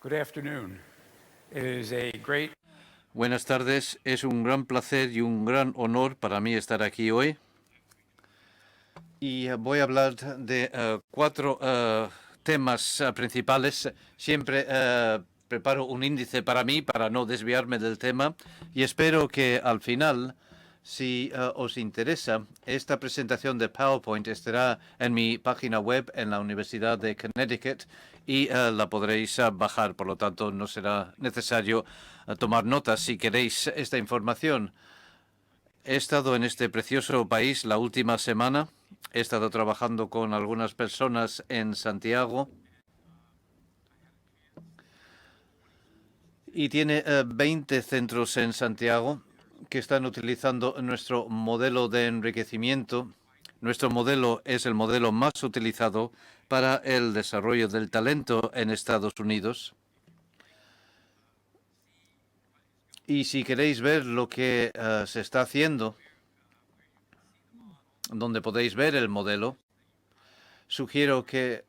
Good afternoon. It is a great Buenas tardes, es un gran placer y un gran honor para mí estar aquí hoy. Y voy a hablar de cuatro temas principales. Siempre preparo un índice para mí, para no desviarme del tema. Y espero que al final, si os interesa, esta presentación de PowerPoint estará en mi página web en la Universidad de Connecticut y la podréis bajar. Por lo tanto, no será necesario tomar notas si queréis esta información. He estado en este precioso país la última semana. He estado trabajando con algunas personas en Santiago y tiene 20 centros en Santiago que están utilizando nuestro modelo de enriquecimiento. Nuestro modelo es el modelo más utilizado para el desarrollo del talento en Estados Unidos. Y si queréis ver lo que se está haciendo, donde podéis ver el modelo, sugiero que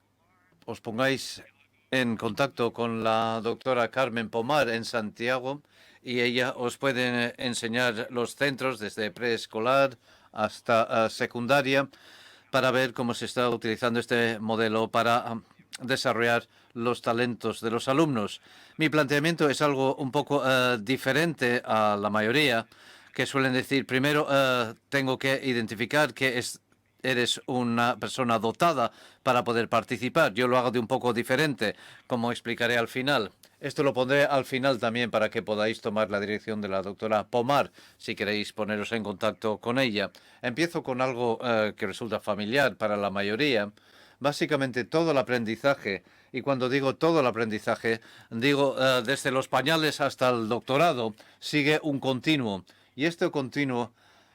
os pongáis en contacto con la doctora Carmen Pomar en Santiago y ella os puede enseñar los centros desde preescolar hasta secundaria para ver cómo se está utilizando este modelo para desarrollar los talentos de los alumnos. Mi planteamiento es algo un poco diferente a la mayoría, que suelen decir, primero tengo que identificar que eres una persona dotada para poder participar. Yo lo hago de un poco diferente, como explicaré al final. Esto lo pondré al final también para que podáis tomar la dirección de la doctora Pomar, si queréis poneros en contacto con ella. Empiezo con algo que resulta familiar para la mayoría. Básicamente todo el aprendizaje, y cuando digo todo el aprendizaje, digo desde los pañales hasta el doctorado, sigue un continuo. Y este continuo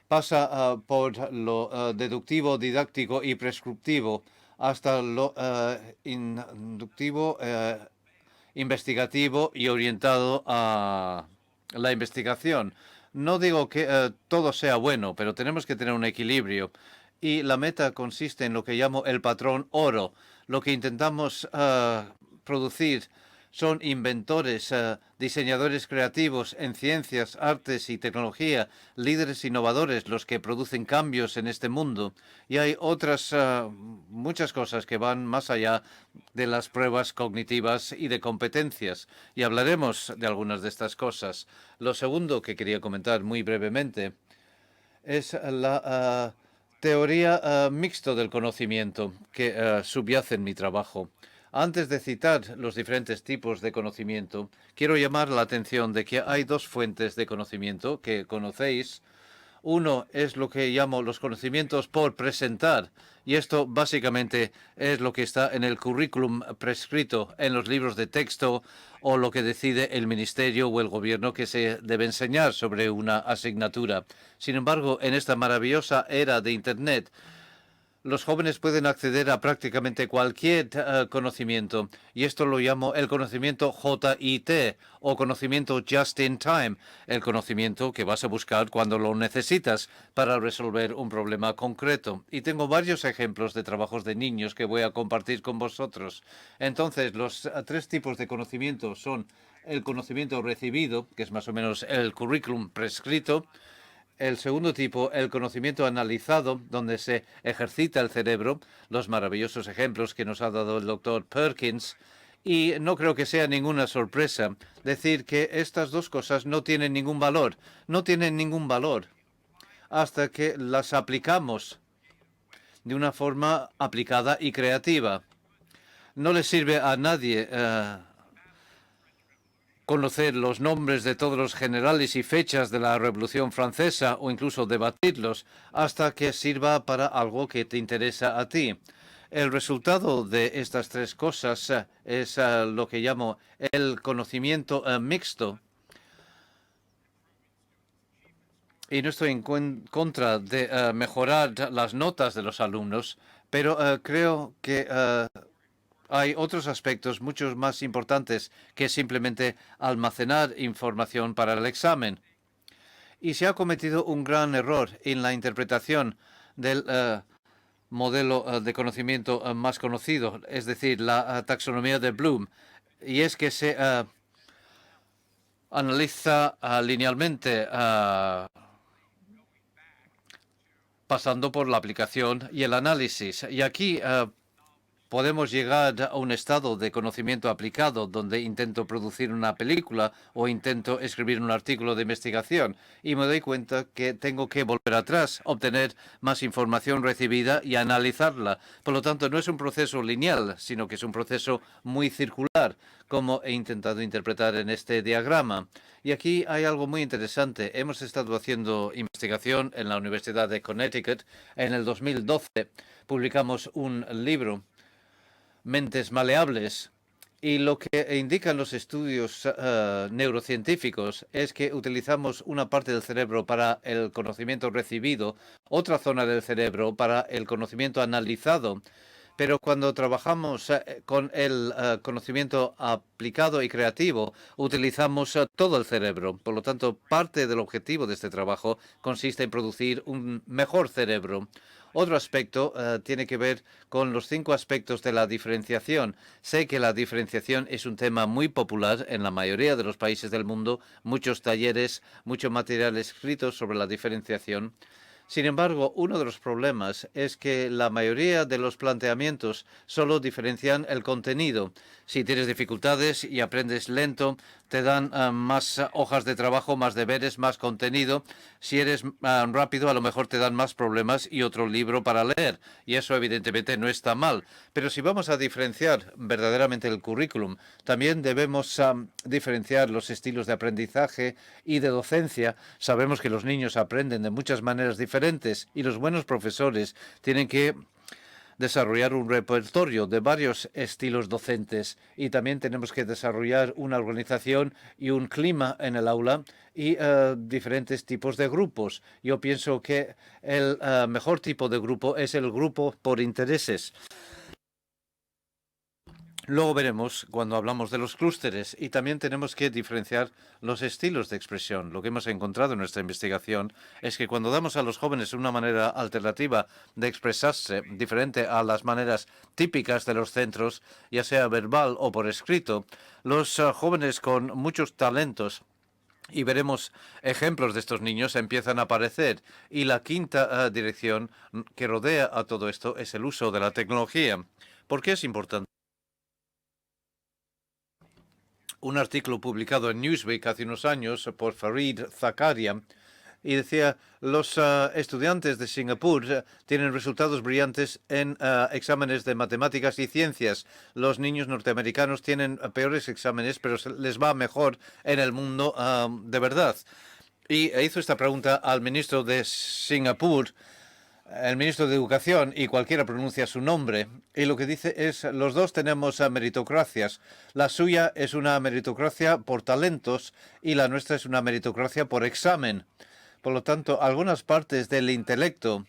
pasa por lo deductivo, didáctico y prescriptivo hasta lo inductivo, investigativo y orientado a la investigación. No digo que todo sea bueno, pero tenemos que tener un equilibrio. Y la meta consiste en lo que llamo el patrón oro. Lo que intentamos producir son inventores, diseñadores creativos en ciencias, artes y tecnología, líderes innovadores, los que producen cambios en este mundo. Y hay otras muchas cosas que van más allá de las pruebas cognitivas y de competencias. Y hablaremos de algunas de estas cosas. Lo segundo que quería comentar muy brevemente es la teoría mixto del conocimiento que subyace en mi trabajo. Antes de citar los diferentes tipos de conocimiento, quiero llamar la atención de que hay dos fuentes de conocimiento que conocéis. Uno es lo que llamo los conocimientos por presentar, y esto básicamente es lo que está en el currículum prescrito en los libros de texto o lo que decide el ministerio o el gobierno que se debe enseñar sobre una asignatura. Sin embargo, en esta maravillosa era de Internet, los jóvenes pueden acceder a prácticamente cualquier conocimiento, y esto lo llamo el conocimiento JIT o conocimiento just in time, el conocimiento que vas a buscar cuando lo necesitas para resolver un problema concreto. Y tengo varios ejemplos de trabajos de niños que voy a compartir con vosotros. Entonces, los tres tipos de conocimiento son el conocimiento recibido, que es más o menos el currículum prescrito. El segundo tipo, el conocimiento analizado, donde se ejercita el cerebro, los maravillosos ejemplos que nos ha dado el doctor Perkins. Y no creo que sea ninguna sorpresa decir que estas dos cosas no tienen ningún valor. No tienen ningún valor hasta que las aplicamos de una forma aplicada y creativa. No le sirve a nadie conocer los nombres de todos los generales y fechas de la Revolución Francesa o incluso debatirlos hasta que sirva para algo que te interesa a ti. El resultado de estas tres cosas es lo que llamo el conocimiento mixto. Y no estoy en contra de mejorar las notas de los alumnos, pero creo que hay otros aspectos mucho más importantes que simplemente almacenar información para el examen. Y se ha cometido un gran error en la interpretación del modelo de conocimiento más conocido, es decir, la taxonomía de Bloom. y es que se analiza linealmente, pasando por la aplicación y el análisis. Y aquí podemos llegar a un estado de conocimiento aplicado donde intento producir una película o intento escribir un artículo de investigación y me doy cuenta que tengo que volver atrás, obtener más información recibida y analizarla. Por lo tanto, no es un proceso lineal, sino que es un proceso muy circular, como he intentado interpretar en este diagrama. Y aquí hay algo muy interesante. Hemos estado haciendo investigación en la Universidad de Connecticut. En el 2012 publicamos un libro, Mentes Maleables, y lo que indican los estudios neurocientíficos es que utilizamos una parte del cerebro para el conocimiento recibido, otra zona del cerebro para el conocimiento analizado. Pero cuando trabajamos con el conocimiento aplicado y creativo, utilizamos todo el cerebro. Por lo tanto, parte del objetivo de este trabajo consiste en producir un mejor cerebro. Otro aspecto tiene que ver con los 5 aspectos de la diferenciación. Sé que la diferenciación es un tema muy popular en la mayoría de los países del mundo, muchos talleres, mucho material escrito sobre la diferenciación. Sin embargo, uno de los problemas es que la mayoría de los planteamientos solo diferencian el contenido. Si tienes dificultades y aprendes lento, te dan más hojas de trabajo, más deberes, más contenido. Si eres rápido, a lo mejor te dan más problemas y otro libro para leer. Y eso evidentemente no está mal. Pero si vamos a diferenciar verdaderamente el currículum, también debemos diferenciar los estilos de aprendizaje y de docencia. Sabemos que los niños aprenden de muchas maneras diferentes y los buenos profesores tienen que desarrollar un repertorio de varios estilos docentes y también tenemos que desarrollar una organización y un clima en el aula y diferentes tipos de grupos. Yo pienso que el mejor tipo de grupo es el grupo por intereses. Luego veremos cuando hablamos de los clústeres y también tenemos que diferenciar los estilos de expresión. Lo que hemos encontrado en nuestra investigación es que cuando damos a los jóvenes una manera alternativa de expresarse, diferente a las maneras típicas de los centros, ya sea verbal o por escrito, los jóvenes con muchos talentos, y veremos ejemplos de estos niños, empiezan a aparecer. Y la quinta dirección que rodea a todo esto es el uso de la tecnología. ¿Por qué es importante? Un artículo publicado en Newsweek hace unos años por Farid Zakaria y decía, los estudiantes de Singapur tienen resultados brillantes en exámenes de matemáticas y ciencias. Los niños norteamericanos tienen peores exámenes, pero les va mejor en el mundo de verdad. Y hizo esta pregunta al ministro de Singapur, el ministro de Educación, y cualquiera pronuncia su nombre, y lo que dice es, los dos tenemos meritocracias. La suya es una meritocracia por talentos y la nuestra es una meritocracia por examen. Por lo tanto, algunas partes del intelecto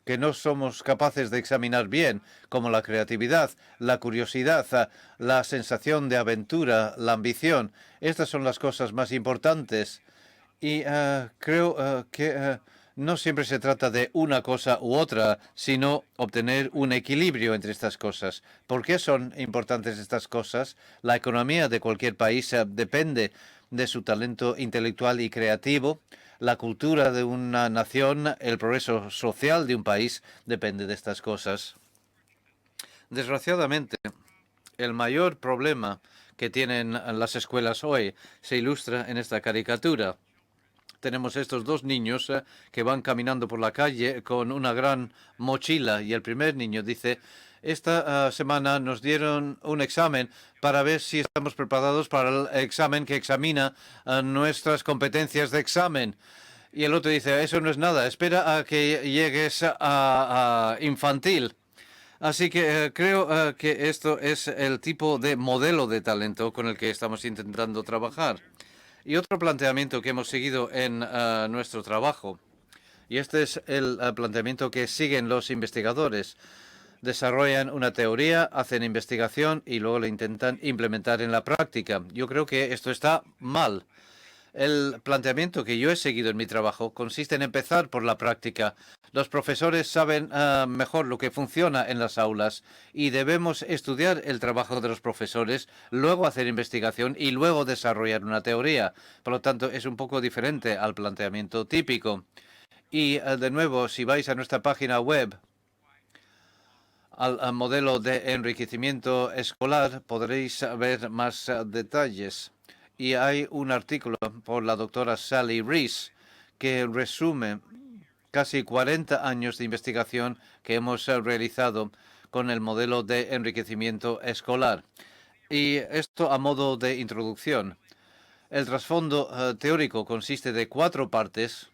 que no somos capaces de examinar bien, como la creatividad, la curiosidad, la sensación de aventura, la ambición, estas son las cosas más importantes. Y creo que no siempre se trata de una cosa u otra, sino obtener un equilibrio entre estas cosas. ¿Por qué son importantes estas cosas? La economía de cualquier país depende de su talento intelectual y creativo. La cultura de una nación, el progreso social de un país depende de estas cosas. Desgraciadamente, el mayor problema que tienen las escuelas hoy se ilustra en esta caricatura. Tenemos estos dos niños que van caminando por la calle con una gran mochila y el primer niño dice, esta semana nos dieron un examen para ver si estamos preparados para el examen que examina nuestras competencias de examen. Y el otro dice, eso no es nada, espera a que llegues a infantil. Así que creo que esto es el tipo de modelo de talento con el que estamos intentando trabajar. Y otro planteamiento que hemos seguido en nuestro trabajo, y este es el planteamiento que siguen los investigadores, desarrollan una teoría, hacen investigación y luego la intentan implementar en la práctica. Yo creo que esto está mal. El planteamiento que yo he seguido en mi trabajo consiste en empezar por la práctica. Los profesores saben mejor lo que funciona en las aulas y debemos estudiar el trabajo de los profesores, luego hacer investigación y luego desarrollar una teoría. Por lo tanto, es un poco diferente al planteamiento típico. Y de nuevo, si vais a nuestra página web, al modelo de enriquecimiento escolar, podréis ver más detalles. Y hay un artículo por la doctora Sally Rees que resume casi 40 años de investigación que hemos realizado con el modelo de enriquecimiento escolar. Y esto a modo de introducción. El trasfondo teórico consiste de 4 partes.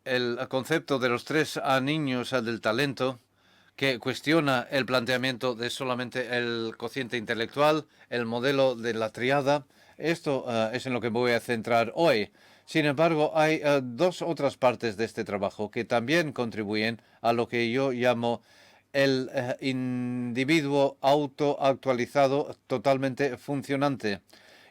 El concepto de los 3 niños del talento, que cuestiona el planteamiento de solamente el cociente intelectual, el modelo de la triada. Esto es en lo que me voy a centrar hoy. Sin embargo, hay 2 otras partes de este trabajo que también contribuyen a lo que yo llamo el individuo autoactualizado totalmente funcionante.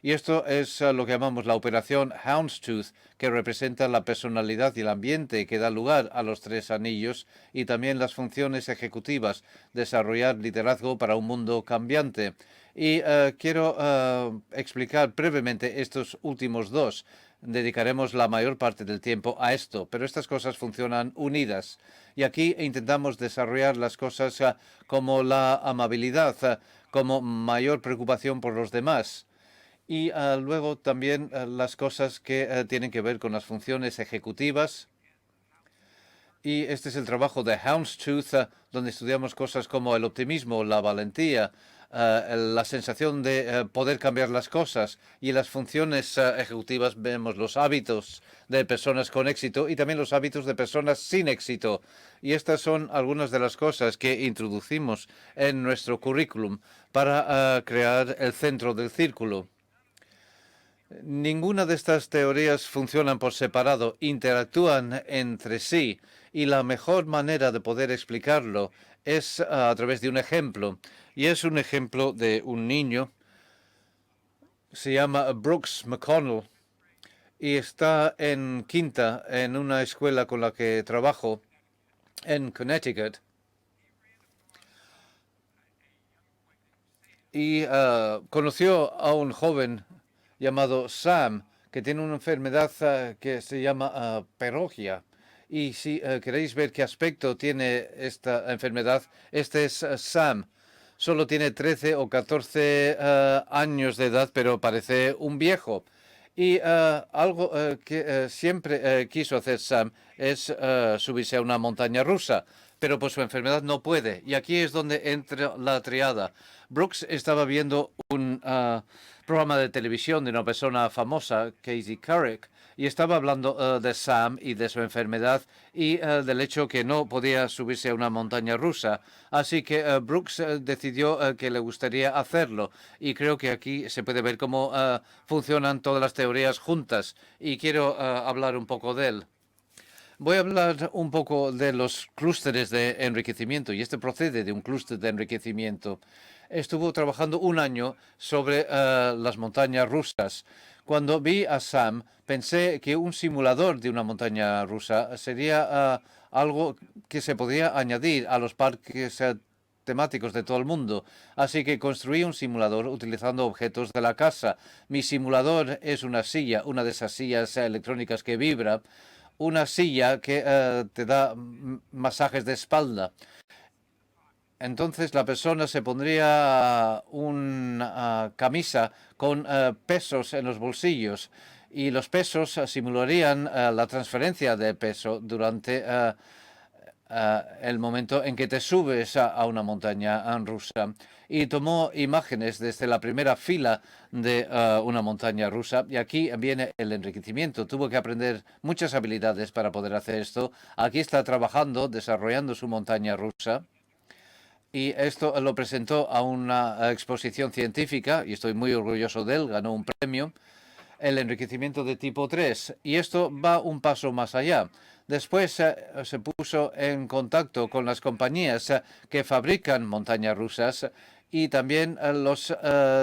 Y esto es lo que llamamos la operación Houndstooth, que representa la personalidad y el ambiente que da lugar a los 3 anillos y también las funciones ejecutivas, desarrollar liderazgo para un mundo cambiante. Y quiero explicar brevemente estos últimos 2. Dedicaremos la mayor parte del tiempo a esto, pero estas cosas funcionan unidas. Y aquí intentamos desarrollar las cosas como la amabilidad, como mayor preocupación por los demás. Y luego también las cosas que tienen que ver con las funciones ejecutivas. Y este es el trabajo de Houndstooth, donde estudiamos cosas como el optimismo, la valentía, la sensación de poder cambiar las cosas. Y en las funciones ejecutivas vemos los hábitos de personas con éxito y también los hábitos de personas sin éxito. Y estas son algunas de las cosas que introducimos en nuestro currículum para crear el centro del círculo. Ninguna de estas teorías funcionan por separado, interactúan entre sí y la mejor manera de poder explicarlo es a través de un ejemplo. Y es un ejemplo de un niño, se llama Brooks McConnell y está en quinta en una escuela con la que trabajo en Connecticut. Y conoció a un joven llamado Sam, que tiene una enfermedad que se llama perogia. Y si queréis ver qué aspecto tiene esta enfermedad, este es Sam. Solo tiene 13 o 14 años de edad, pero parece un viejo. Y algo que siempre quiso hacer Sam es subirse a una montaña rusa, pero por su enfermedad no puede. Y aquí es donde entra la triada. Brooks estaba viendo un programa de televisión de una persona famosa, Casey Couric, y estaba hablando de Sam y de su enfermedad y del hecho que no podía subirse a una montaña rusa. Así que Brooks decidió que le gustaría hacerlo. Y creo que aquí se puede ver cómo funcionan todas las teorías juntas. Y quiero hablar un poco de él. Voy a hablar un poco de los clústeres de enriquecimiento, y este procede de un clúster de enriquecimiento. Estuvo trabajando un año sobre las montañas rusas. Cuando vi a Sam, pensé que un simulador de una montaña rusa sería algo que se podía añadir a los parques temáticos de todo el mundo. Así que construí un simulador utilizando objetos de la casa. Mi simulador es una silla, una de esas sillas electrónicas que vibra, una silla que te da masajes de espalda. Entonces la persona se pondría una camisa con pesos en los bolsillos y los pesos simularían la transferencia de peso durante el momento en que te subes a una montaña rusa. Y tomó imágenes desde la primera fila de una montaña rusa. Y aquí viene el enriquecimiento. Tuvo que aprender muchas habilidades para poder hacer esto. Aquí está trabajando, desarrollando su montaña rusa. Y esto lo presentó a una exposición científica, y estoy muy orgulloso de él, ganó un premio, el enriquecimiento de tipo 3. Y esto va un paso más allá. Después se puso en contacto con las compañías que fabrican montañas rusas y también los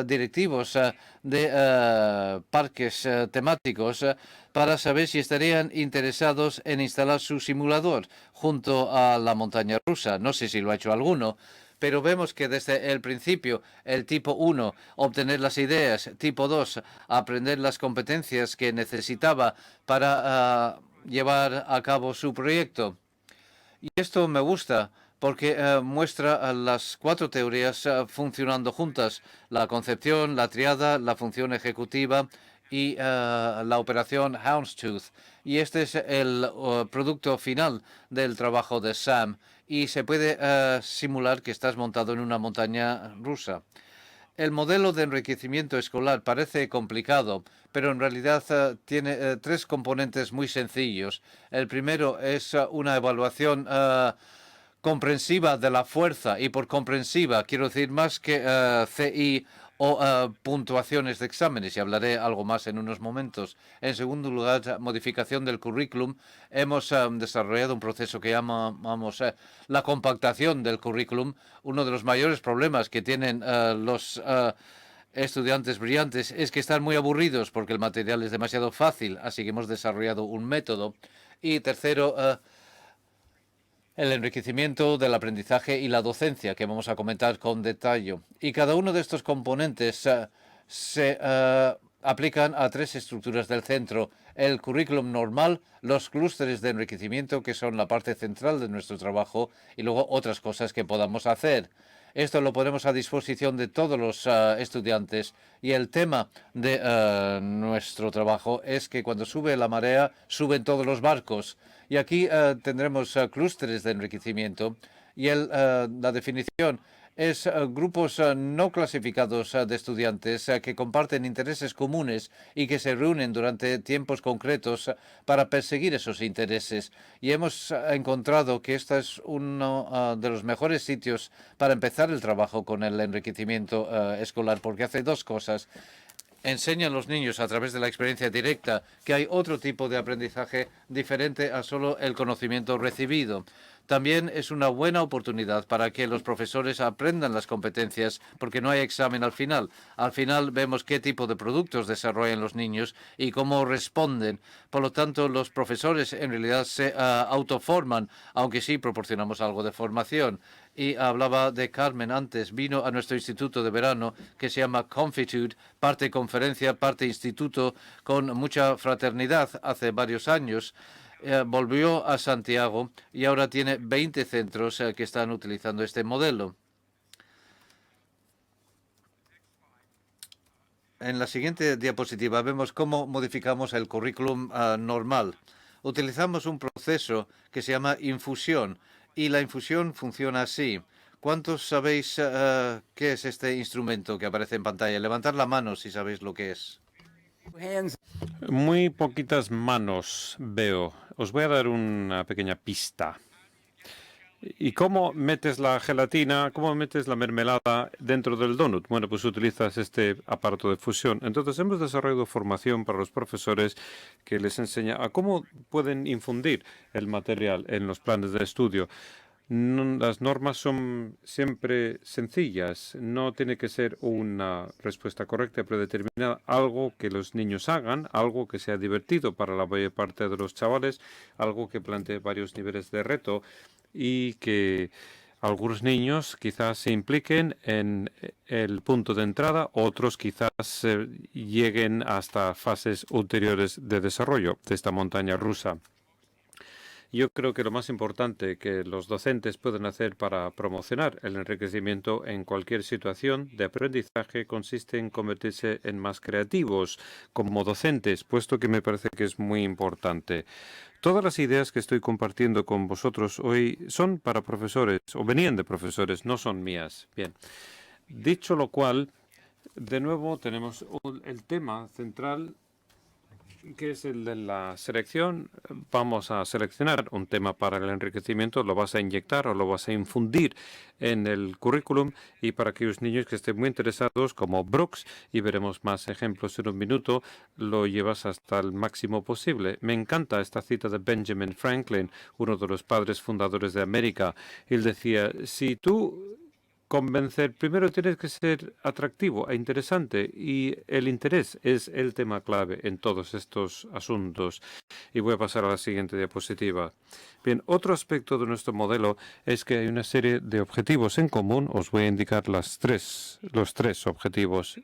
directivos de parques temáticos para saber si estarían interesados en instalar su simulador junto a la montaña rusa. No sé si lo ha hecho alguno, pero vemos que desde el principio, el tipo 1, obtener las ideas, tipo 2, aprender las competencias que necesitaba para llevar a cabo su proyecto. Y esto me gusta porque muestra las 4 teorías funcionando juntas: la concepción, la triada, la función ejecutiva y la operación Houndstooth. Y este es el producto final del trabajo de Sam. Y se puede simular que estás montado en una montaña rusa. El modelo de enriquecimiento escolar parece complicado, pero en realidad tiene 3 componentes muy sencillos. El primero es una evaluación comprensiva de la fuerza, y por comprensiva quiero decir más que CI o puntuaciones de exámenes, y hablaré algo más en unos momentos. En segundo lugar, modificación del currículum. Hemos desarrollado un proceso que llamamos la compactación del currículum. Uno de los mayores problemas que tienen los estudiantes brillantes es que están muy aburridos porque el material es demasiado fácil, así que hemos desarrollado un método. Y tercero, el enriquecimiento del aprendizaje y la docencia, que vamos a comentar con detalle. Y cada uno de estos componentes se aplican a 3 estructuras del centro: el currículum normal, los clústeres de enriquecimiento, que son la parte central de nuestro trabajo, y luego otras cosas que podamos hacer. Esto lo ponemos a disposición de todos los estudiantes, y el tema de nuestro trabajo es que cuando sube la marea, suben todos los barcos. Y aquí tendremos clústeres de enriquecimiento, y la definición es grupos no clasificados de estudiantes que comparten intereses comunes y que se reúnen durante tiempos concretos para perseguir esos intereses. Y hemos encontrado que este es uno de los mejores sitios para empezar el trabajo con el enriquecimiento escolar, porque hace 2 cosas. Enseña a los niños a través de la experiencia directa que hay otro tipo de aprendizaje diferente a solo el conocimiento recibido. También es una buena oportunidad para que los profesores aprendan las competencias, porque no hay examen al final. Al final vemos qué tipo de productos desarrollan los niños y cómo responden. Por lo tanto, los profesores en realidad se autoforman, aunque sí proporcionamos algo de formación. Y hablaba de Carmen antes. Vino a nuestro instituto de verano, que se llama Confitude, parte conferencia, parte instituto, con mucha fraternidad hace varios años. Volvió a Santiago y ahora tiene 20 centros que están utilizando este modelo. En la siguiente diapositiva vemos cómo modificamos el currículum normal. Utilizamos un proceso que se llama infusión, y la infusión funciona así. ¿Cuántos sabéis qué es este instrumento que aparece en pantalla? Levantad la mano si sabéis lo que es. Muy poquitas manos veo. Os voy a dar una pequeña pista. ¿Y cómo metes la gelatina, cómo metes la mermelada dentro del donut? Bueno, pues utilizas este aparato de fusión. Entonces, hemos desarrollado formación para los profesores que les enseña a cómo pueden infundir el material en los planes de estudio. Las normas son siempre sencillas. No tiene que ser una respuesta correcta predeterminada. Algo que los niños hagan, algo que sea divertido para la mayor parte de los chavales, algo que plantee varios niveles de reto y que algunos niños quizás se impliquen en el punto de entrada, otros quizás lleguen hasta fases ulteriores de desarrollo de esta montaña rusa. Yo creo que lo más importante que los docentes pueden hacer para promocionar el enriquecimiento en cualquier situación de aprendizaje consiste en convertirse en más creativos como docentes, puesto que me parece que es muy importante. Todas las ideas que estoy compartiendo con vosotros hoy son para profesores, o venían de profesores, no son mías. Bien, dicho lo cual, de nuevo tenemos el tema central, que es el de la selección. Vamos a seleccionar un tema para el enriquecimiento, lo vas a inyectar o lo vas a infundir en el currículum, y para aquellos niños que estén muy interesados, como Brooks, y veremos más ejemplos en un minuto, lo llevas hasta el máximo posible. Me encanta esta cita de Benjamin Franklin, uno de los padres fundadores de América. Él decía, si tú convencer, primero tienes que ser atractivo e interesante y el interés es el tema clave en todos estos asuntos. Y voy a pasar a la siguiente diapositiva. Bien, otro aspecto de nuestro modelo es que hay una serie de objetivos en común. Os voy a indicar los tres objetivos.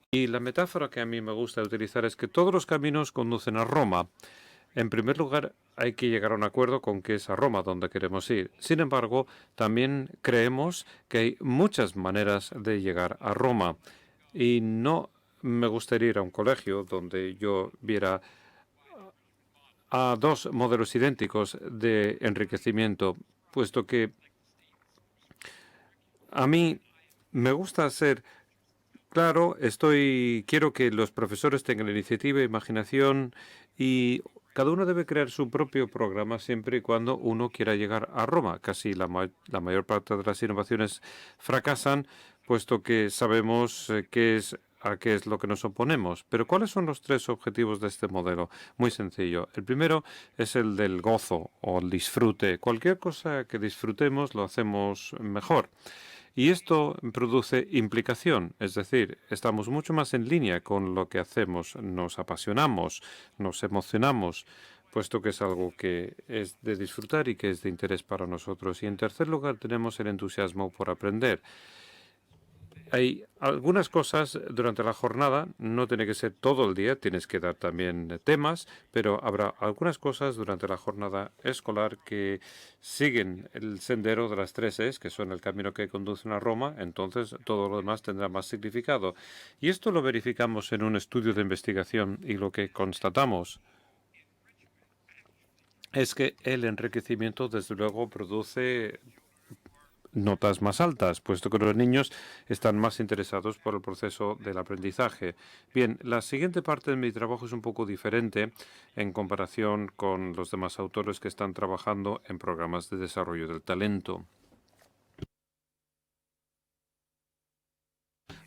Y la metáfora que a mí me gusta utilizar es que todos los caminos conducen a Roma. En primer lugar, hay que llegar a un acuerdo con que es a Roma donde queremos ir. Sin embargo, también creemos que hay muchas maneras de llegar a Roma. Y no me gustaría ir a un colegio donde yo viera a dos modelos idénticos de enriquecimiento, puesto que a mí me gusta ser claro, quiero que los profesores tengan iniciativa, imaginación y cada uno debe crear su propio programa siempre y cuando uno quiera llegar a Roma. Casi la mayor parte de las innovaciones fracasan, puesto que sabemos a qué es lo que nos oponemos. Pero ¿cuáles son los tres objetivos de este modelo? Muy sencillo. El primero es el del gozo o el disfrute. Cualquier cosa que disfrutemos lo hacemos mejor. Y esto produce implicación, es decir, estamos mucho más en línea con lo que hacemos, nos apasionamos, nos emocionamos, puesto que es algo que es de disfrutar y que es de interés para nosotros. Y en tercer lugar tenemos el entusiasmo por aprender. Hay algunas cosas durante la jornada, no tiene que ser todo el día, tienes que dar también temas, pero habrá algunas cosas durante la jornada escolar que siguen el sendero de las tres Es, que son el camino que conducen a Roma, entonces todo lo demás tendrá más significado. Y esto lo verificamos en un estudio de investigación y lo que constatamos es que el enriquecimiento, desde luego, produce notas más altas, puesto que los niños están más interesados por el proceso del aprendizaje. Bien, la siguiente parte de mi trabajo es un poco diferente en comparación con los demás autores que están trabajando en programas de desarrollo del talento.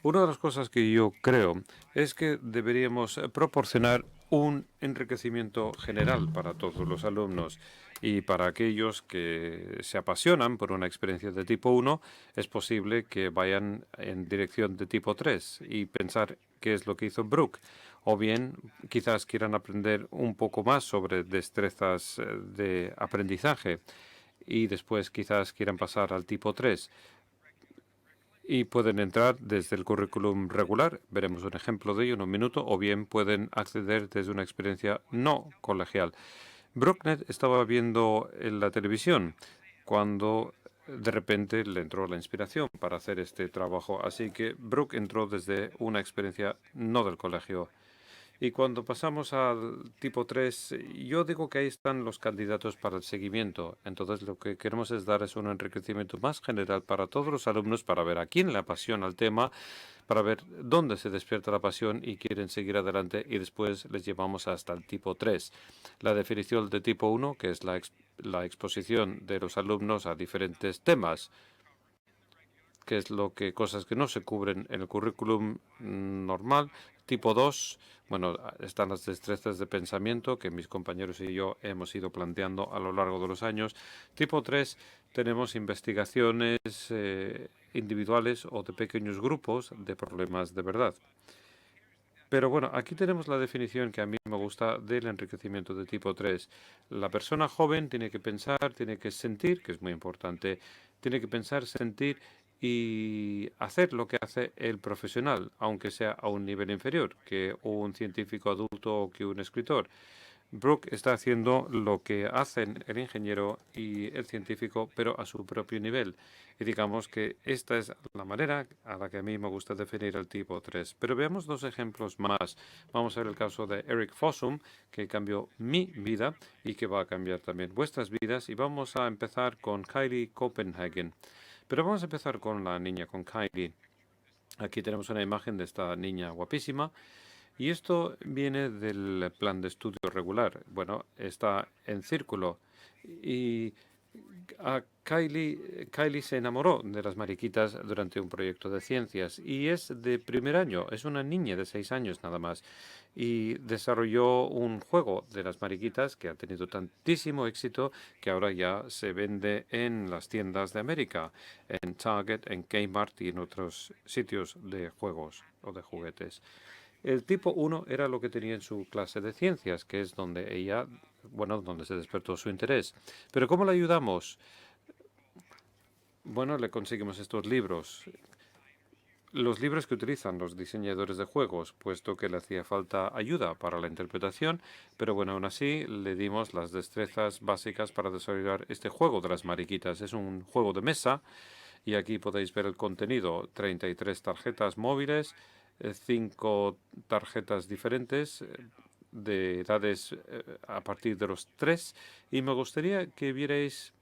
Una de las cosas que yo creo es que deberíamos proporcionar un enriquecimiento general para todos los alumnos y para aquellos que se apasionan por una experiencia de tipo 1, es posible que vayan en dirección de tipo 3 y pensar qué es lo que hizo Brooke. O bien quizás quieran aprender un poco más sobre destrezas de aprendizaje y después quizás quieran pasar al tipo 3 y pueden entrar desde el currículum regular, veremos un ejemplo de ello en un minuto, o bien pueden acceder desde una experiencia no colegial. Brooknet estaba viendo en la televisión cuando de repente le entró la inspiración para hacer este trabajo, así que Brooke entró desde una experiencia no del colegio. Y cuando pasamos al tipo 3, yo digo que ahí están los candidatos para el seguimiento. Entonces, lo que queremos es dar un enriquecimiento más general para todos los alumnos, para ver a quién le apasiona el tema, para ver dónde se despierta la pasión y quieren seguir adelante, y después les llevamos hasta el tipo 3. La definición de tipo 1, que es la exposición de los alumnos a diferentes temas, que es cosas que no se cubren en el currículum normal. Tipo 2, bueno, están las destrezas de pensamiento que mis compañeros y yo hemos ido planteando a lo largo de los años. Tipo 3, tenemos investigaciones individuales o de pequeños grupos de problemas de verdad. Pero bueno, aquí tenemos la definición que a mí me gusta del enriquecimiento de tipo 3. La persona joven tiene que pensar, tiene que sentir, que es muy importante, tiene que pensar, sentir y hacer lo que hace el profesional, aunque sea a un nivel inferior que un científico adulto o que un escritor. Brooke está haciendo lo que hacen el ingeniero y el científico, pero a su propio nivel. Y digamos que esta es la manera a la que a mí me gusta definir el tipo 3. Pero veamos dos ejemplos más. Vamos a ver el caso de Eric Fossum, que cambió mi vida y que va a cambiar también vuestras vidas. Y vamos a empezar con Kylie Copenhagen. Pero vamos a empezar con la niña, con Kylie. Aquí tenemos una imagen de esta niña guapísima. Y esto viene del plan de estudio regular. Bueno, está en círculo. Y Kylie se enamoró de las mariquitas durante un proyecto de ciencias y es de primer año, es una niña de 6 años nada más. y desarrolló un juego de las mariquitas que ha tenido tantísimo éxito que ahora ya se vende en las tiendas de América, en Target, en Kmart y en otros sitios de juegos o de juguetes. El tipo 1 era lo que tenía en su clase de ciencias, que es donde ella, bueno, donde se despertó su interés. Pero ¿cómo le ayudamos? Bueno, le conseguimos estos libros. Los libros que utilizan los diseñadores de juegos, puesto que le hacía falta ayuda para la interpretación, pero bueno, aún así le dimos las destrezas básicas para desarrollar este juego de las mariquitas. Es un juego de mesa y aquí podéis ver el contenido: 33 tarjetas móviles, 5 tarjetas diferentes de edades a partir de los 3, y me gustaría que vierais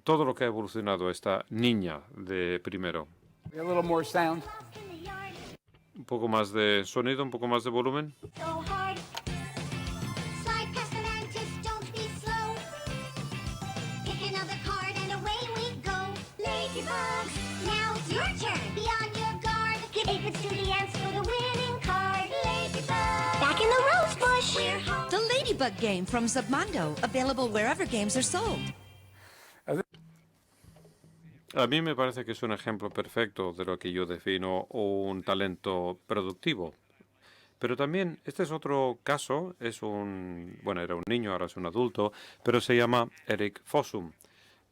todo lo que ha evolucionado esta niña de primero. A little more sound. Un poco más de sonido, un poco más de volumen. So hard. Slide past the mantis, don't be slow. Pick another card and away we go. Ladybugs, now it's your turn. Be on your guard. Give aphids to the ants for the winning card. Ladybug. Back in the rose bush. We're home. The Ladybug game from Submundo, available wherever games are sold. A mí me parece que es un ejemplo perfecto de lo que yo defino un talento productivo. Pero también, este es otro caso, bueno, era un niño, ahora es un adulto, pero se llama Eric Fossum.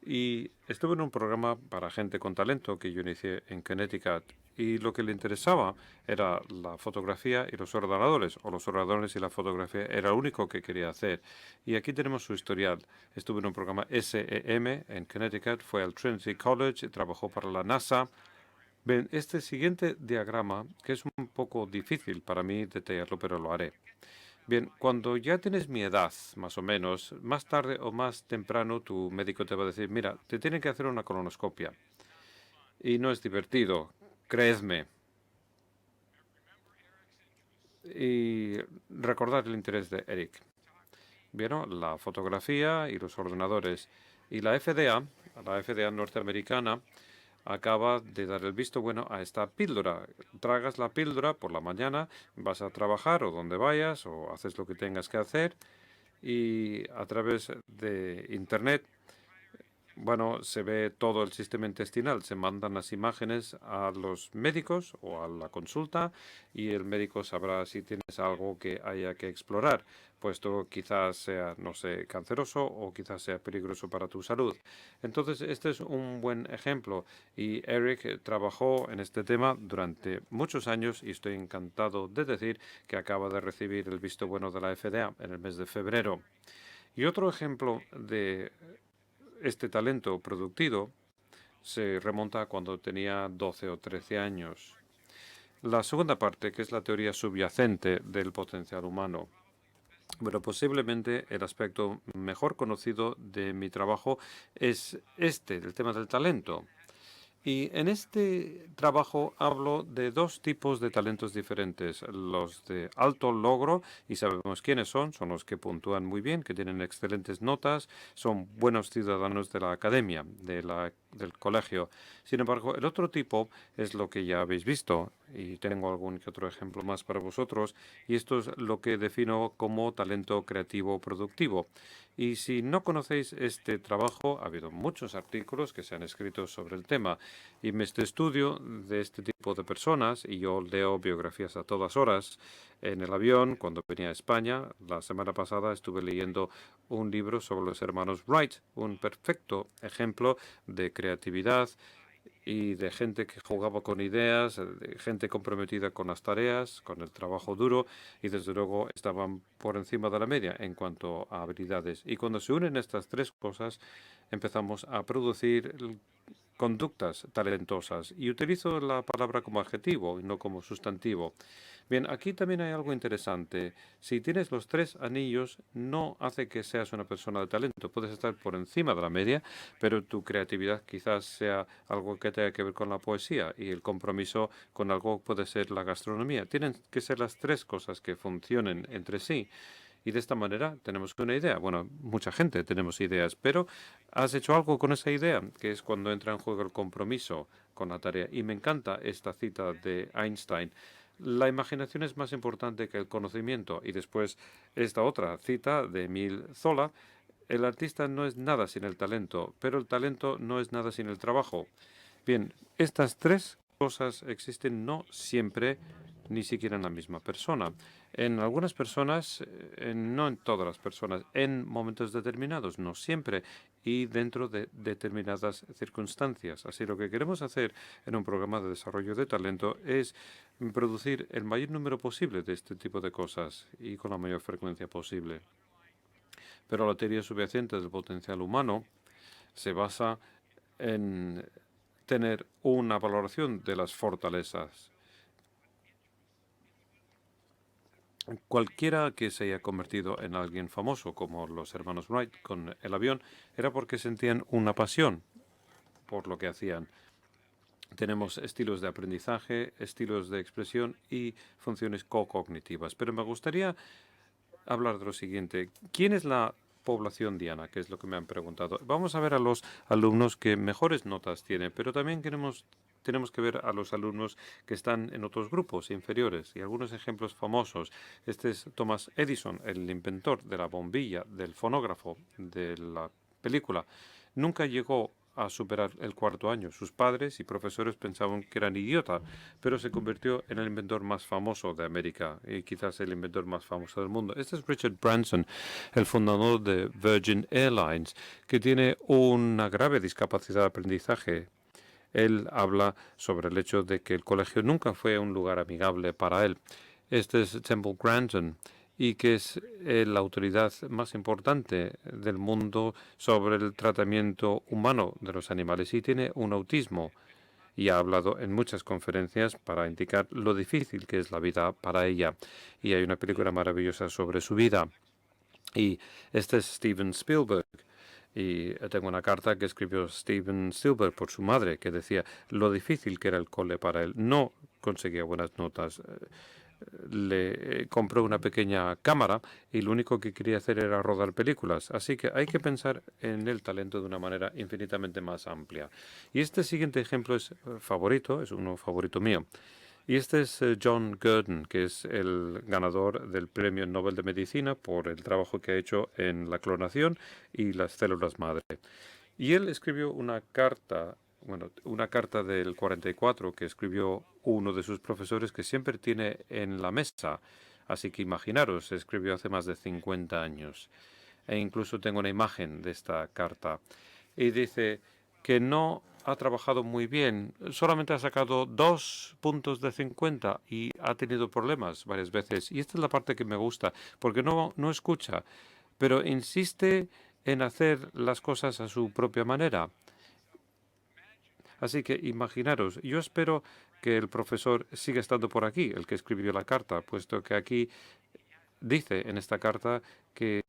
Y estuve en un programa para gente con talento que yo inicié en Connecticut, y lo que le interesaba era la fotografía y los ordenadores, o los ordenadores y la fotografía, era lo único que quería hacer. Y aquí tenemos su historial. Estuve en un programa SEM en Connecticut, fue al Trinity College, trabajó para la NASA. Ven, este siguiente diagrama, que es un poco difícil para mí detallarlo, pero lo haré. Bien, cuando ya tienes mi edad, más o menos, más tarde o más temprano tu médico te va a decir: mira, te tienen que hacer una colonoscopia. Y no es divertido, creedme. Y recordad el interés de Eric. ¿Vieron? La fotografía y los ordenadores. Y la FDA norteamericana, acaba de dar el visto bueno a esta píldora. Tragas la píldora por la mañana, vas a trabajar o donde vayas o haces lo que tengas que hacer, y a través de Internet, bueno, se ve todo el sistema intestinal, se mandan las imágenes a los médicos o a la consulta, y el médico sabrá si tienes algo que haya que explorar, puesto quizás sea, no sé, canceroso o quizás sea peligroso para tu salud. Entonces, este es un buen ejemplo, y Eric trabajó en este tema durante muchos años, y estoy encantado de decir que acaba de recibir el visto bueno de la FDA en el mes de febrero. Y otro ejemplo de este talento productivo se remonta a cuando tenía 12 o 13 años. La segunda parte, que es la teoría subyacente del potencial humano. Bueno, posiblemente el aspecto mejor conocido de mi trabajo es el tema del talento. Y en este trabajo hablo de dos tipos de talentos diferentes: los de alto logro, y sabemos quiénes son los que puntúan muy bien, que tienen excelentes notas, son buenos ciudadanos de la academia, del colegio. Sin embargo, el otro tipo es lo que ya habéis visto, y tengo algún que otro ejemplo más para vosotros, y esto es lo que defino como talento creativo productivo. Y si no conocéis este trabajo, ha habido muchos artículos que se han escrito sobre el tema. Y este estudio de este tipo de personas, y yo leo biografías a todas horas en el avión cuando venía a España. La semana pasada estuve leyendo un libro sobre los hermanos Wright, un perfecto ejemplo de creatividad y de gente que jugaba con ideas, de gente comprometida con las tareas, con el trabajo duro, y desde luego estaban por encima de la media en cuanto a habilidades. Y cuando se unen estas tres cosas, empezamos a producir conductas talentosas. Y utilizo la palabra como adjetivo y no como sustantivo. Bien, aquí también hay algo interesante. Si tienes los tres anillos, no hace que seas una persona de talento. Puedes estar por encima de la media, pero tu creatividad quizás sea algo que tenga que ver con la poesía, y el compromiso con algo puede ser la gastronomía. Tienen que ser las tres cosas que funcionen entre sí. Y de esta manera tenemos una idea. Bueno, mucha gente tenemos ideas, pero has hecho algo con esa idea, que es cuando entra en juego el compromiso con la tarea. Y me encanta esta cita de Einstein: La imaginación es más importante que el conocimiento. Y después esta otra cita de Emile Zola: el artista no es nada sin el talento, pero el talento no es nada sin el trabajo. Bien, estas tres cosas existen no siempre, ni siquiera en la misma persona. En algunas personas, no en todas las personas, en momentos determinados, no siempre, y dentro de determinadas circunstancias. Así, lo que queremos hacer en un programa de desarrollo de talento es producir el mayor número posible de este tipo de cosas y con la mayor frecuencia posible. Pero la teoría subyacente del potencial humano se basa en tener una valoración de las fortalezas. Cualquiera que se haya convertido en alguien famoso, como los hermanos Wright con el avión, era porque sentían una pasión por lo que hacían. Tenemos estilos de aprendizaje, estilos de expresión y funciones co-cognitivas. Pero me gustaría hablar de lo siguiente. ¿Quién es la población diana? Que es lo que me han preguntado. Vamos a ver a los alumnos que mejores notas tienen, pero también tenemos que ver a los alumnos que están en otros grupos inferiores. Y algunos ejemplos famosos. Este es Thomas Edison, el inventor de la bombilla, del fonógrafo, de la película. Nunca llegó a superar el cuarto año. Sus padres y profesores pensaban que era idiota, pero se convirtió en el inventor más famoso de América y quizás el inventor más famoso del mundo. Este es Richard Branson, el fundador de Virgin Airlines, que tiene una grave discapacidad de aprendizaje. Él habla sobre el hecho de que el colegio nunca fue un lugar amigable para él. Este es Temple Grandin, y que es la autoridad más importante del mundo sobre el tratamiento humano de los animales, y tiene un autismo. Y ha hablado en muchas conferencias para indicar lo difícil que es la vida para ella. Y hay una película maravillosa sobre su vida. Y este es Steven Spielberg. Y tengo una carta que escribió Steven Spielberg por su madre, que decía lo difícil que era el cole para él. No conseguía buenas notas. Le compró una pequeña cámara y lo único que quería hacer era rodar películas. Así que hay que pensar en el talento de una manera infinitamente más amplia. Y este siguiente ejemplo es favorito, es uno favorito mío. Y este es John Gurdon, que es el ganador del Premio Nobel de Medicina por el trabajo que ha hecho en la clonación y las células madre. Y él escribió una carta del 44 que escribió uno de sus profesores, que siempre tiene en la mesa. Así que imaginaros, se escribió hace más de 50 años. E incluso tengo una imagen de esta carta. Y dice que no ha trabajado muy bien, solamente ha sacado 2 puntos de 50 y ha tenido problemas varias veces. Y esta es la parte que me gusta, porque no escucha, pero insiste en hacer las cosas a su propia manera. Así que imaginaros, yo espero que el profesor siga estando por aquí, el que escribió la carta, puesto que aquí dice en esta carta que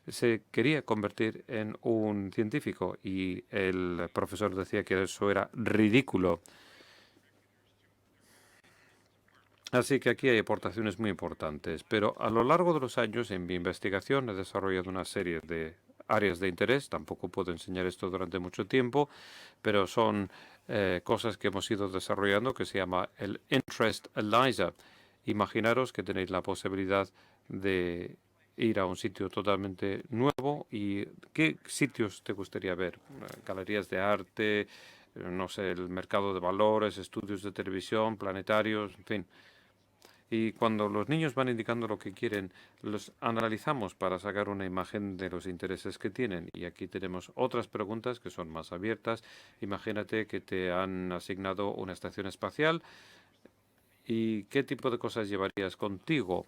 se quería convertir en un científico y el profesor decía que eso era ridículo. Así que aquí hay aportaciones muy importantes, pero a lo largo de los años en mi investigación he desarrollado una serie de áreas de interés. Tampoco puedo enseñar esto durante mucho tiempo, pero son cosas que hemos ido desarrollando, que se llama el Interest ELIZA. Imaginaros que tenéis la posibilidad de ir a un sitio totalmente nuevo. ¿Y qué sitios te gustaría ver? Galerías de arte, no sé, el mercado de valores, estudios de televisión, planetarios, en fin. Y cuando los niños van indicando lo que quieren, los analizamos para sacar una imagen de los intereses que tienen. Y aquí tenemos otras preguntas que son más abiertas. Imagínate que te han asignado una estación espacial y qué tipo de cosas llevarías contigo.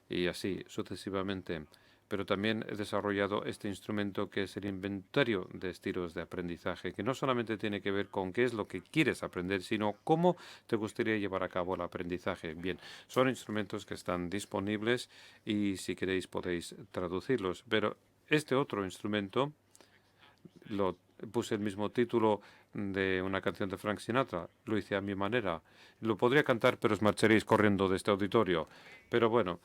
Y así sucesivamente. Pero también he desarrollado este instrumento que es el inventario de estilos de aprendizaje, que no solamente tiene que ver con qué es lo que quieres aprender, sino cómo te gustaría llevar a cabo el aprendizaje. Bien, son instrumentos que están disponibles y si queréis podéis traducirlos. Pero este otro instrumento, lo puse el mismo título de una canción de Frank Sinatra, lo hice a mi manera. Lo podría cantar, pero os marcharéis corriendo de este auditorio. Pero bueno,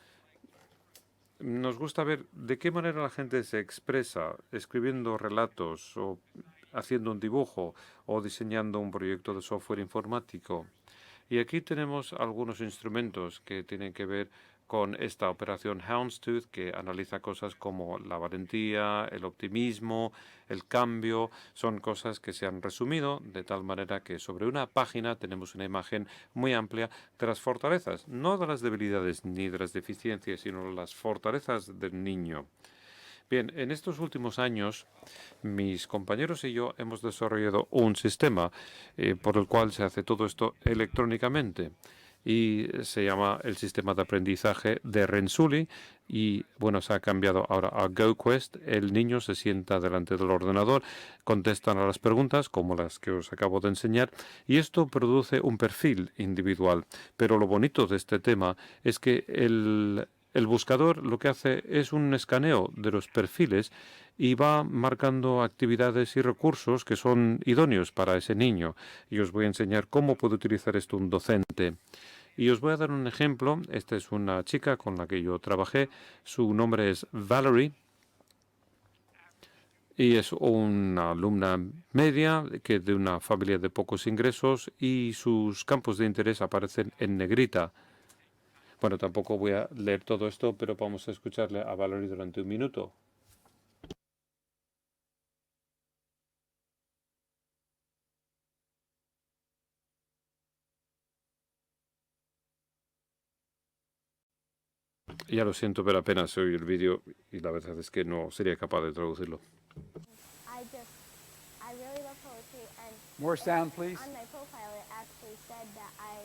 nos gusta ver de qué manera la gente se expresa, escribiendo relatos o haciendo un dibujo o diseñando un proyecto de software informático. Y aquí tenemos algunos instrumentos que tienen que ver con esta operación Houndstooth, que analiza cosas como la valentía, el optimismo, el cambio. Son cosas que se han resumido de tal manera que sobre una página tenemos una imagen muy amplia de las fortalezas, no de las debilidades ni de las deficiencias, sino las fortalezas del niño. Bien, en estos últimos años, mis compañeros y yo hemos desarrollado un sistema por el cual se hace todo esto electrónicamente y se llama el sistema de aprendizaje de Rensuli y bueno, se ha cambiado ahora a GoQuest. El niño se sienta delante del ordenador, contestan a las preguntas como las que os acabo de enseñar y esto produce un perfil individual. Pero lo bonito de este tema es que el buscador lo que hace es un escaneo de los perfiles y va marcando actividades y recursos que son idóneos para ese niño. Y os voy a enseñar cómo puede utilizar esto un docente. Y os voy a dar un ejemplo. Esta es una chica con la que yo trabajé. Su nombre es Valerie. Y es una alumna media que de una familia de pocos ingresos y sus campos de interés aparecen en negrita. Bueno, tampoco voy a leer todo esto, pero vamos a escucharle a Valerie durante un minuto. Ya lo siento, pero apenas oí el vídeo y la verdad es que no sería capaz de traducirlo. I really love poetry, and More sound, please. on my profile it actually said that I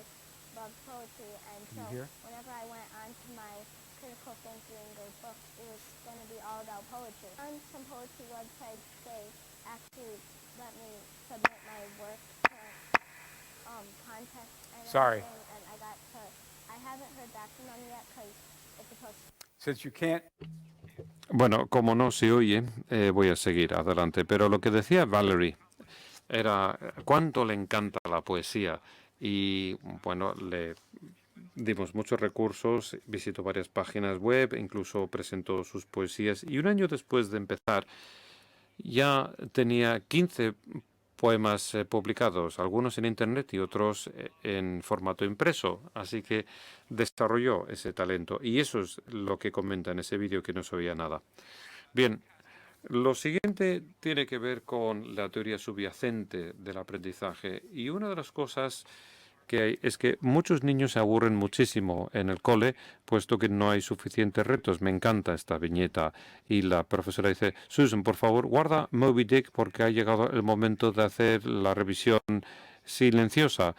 love poetry, and so hear? whenever I went onto my critical thinking or book, it was going to be all about poetry. On some poetry websites, they actually let me submit my work to contests and Sorry. everything, and I haven't heard back from them yet because it's supposed to. Since you can't Bueno, como no se oye, voy a seguir adelante. Pero lo que decía Valerie era cuánto le encanta la poesía. Y bueno, le dimos muchos recursos, visitó varias páginas web, incluso presentó sus poesías. Y un año después de empezar, ya tenía 15 poemas publicados, algunos en Internet y otros en formato impreso. Así que desarrolló ese talento. Y eso es lo que comenta en ese vídeo que no se oía nada. Bien, lo siguiente tiene que ver con la teoría subyacente del aprendizaje. Y una de las cosas que hay es que muchos niños se aburren muchísimo en el cole, puesto que no hay suficientes retos. Me encanta esta viñeta. Y la profesora dice, Susan, por favor, guarda Moby Dick porque ha llegado el momento de hacer la revisión silenciosa.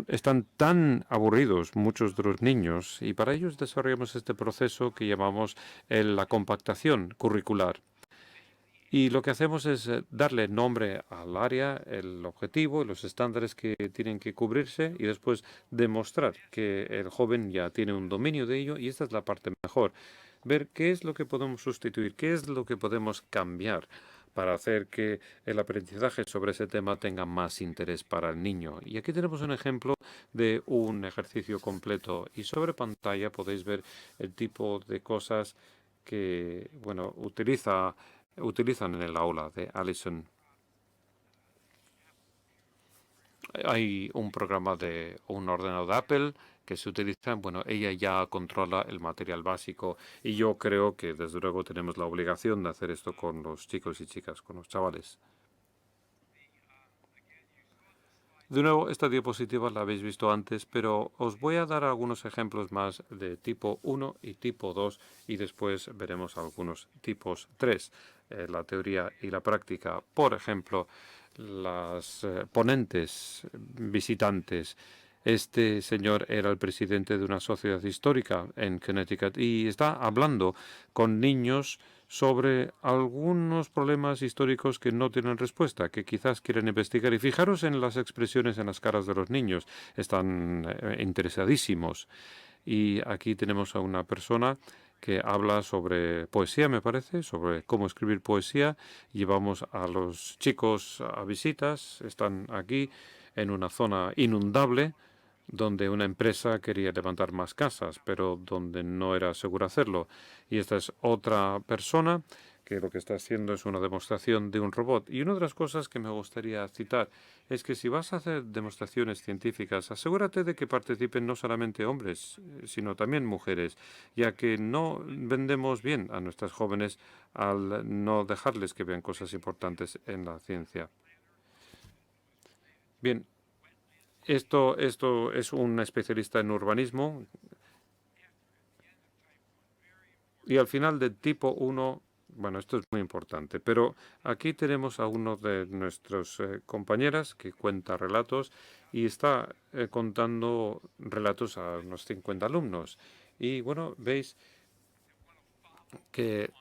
Están tan aburridos muchos de los niños y para ellos desarrollamos este proceso que llamamos la compactación curricular. Y lo que hacemos es darle nombre al área, el objetivo, los estándares que tienen que cubrirse y después demostrar que el joven ya tiene un dominio de ello y esta es la parte mejor. Ver qué es lo que podemos sustituir, qué es lo que podemos cambiar para hacer que el aprendizaje sobre ese tema tenga más interés para el niño. Y aquí tenemos un ejemplo de un ejercicio completo y sobre pantalla podéis ver el tipo de cosas que, bueno, utilizan en el aula de Allison. Hay un programa de un ordenador de Apple que se utiliza. Bueno, ella ya controla el material básico y yo creo que desde luego tenemos la obligación de hacer esto con los chicos y chicas, con los chavales. De nuevo, esta diapositiva la habéis visto antes, pero os voy a dar algunos ejemplos más de tipo 1 y tipo 2 y después veremos algunos tipos 3, la teoría y la práctica. Por ejemplo, las ponentes visitantes. Este señor era el presidente de una sociedad histórica en Connecticut y está hablando con niños sobre algunos problemas históricos que no tienen respuesta, que quizás quieren investigar. Y fijaros en las expresiones en las caras de los niños. Están interesadísimos. Y aquí tenemos a una persona que habla sobre poesía, me parece, sobre cómo escribir poesía. Llevamos a los chicos a visitas. Están aquí en una zona inundable, donde una empresa quería levantar más casas, pero donde no era seguro hacerlo. Y esta es otra persona que lo que está haciendo es una demostración de un robot. Y una de las cosas que me gustaría citar es que si vas a hacer demostraciones científicas, asegúrate de que participen no solamente hombres, sino también mujeres, ya que no vendemos bien a nuestras jóvenes al no dejarles que vean cosas importantes en la ciencia. Bien, esto es un especialista en urbanismo. Y al final del tipo 1, bueno, esto es muy importante, pero aquí tenemos a uno de nuestros compañeras que cuenta relatos y está contando relatos a unos 50 alumnos. Y bueno, veis que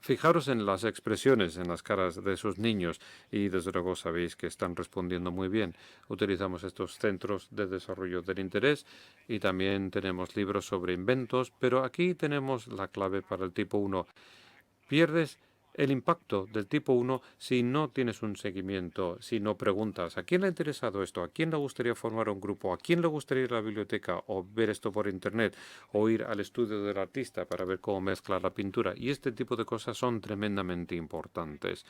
fijaros en las expresiones en las caras de esos niños y desde luego sabéis que están respondiendo muy bien. Utilizamos estos centros de desarrollo del interés y también tenemos libros sobre inventos, pero aquí tenemos la clave para el tipo 1. Pierdes el impacto del tipo 1 si no tienes un seguimiento, si no preguntas a quién le ha interesado esto, a quién le gustaría formar un grupo, a quién le gustaría ir a la biblioteca o ver esto por internet o ir al estudio del artista para ver cómo mezcla la pintura. Y este tipo de cosas son tremendamente importantes.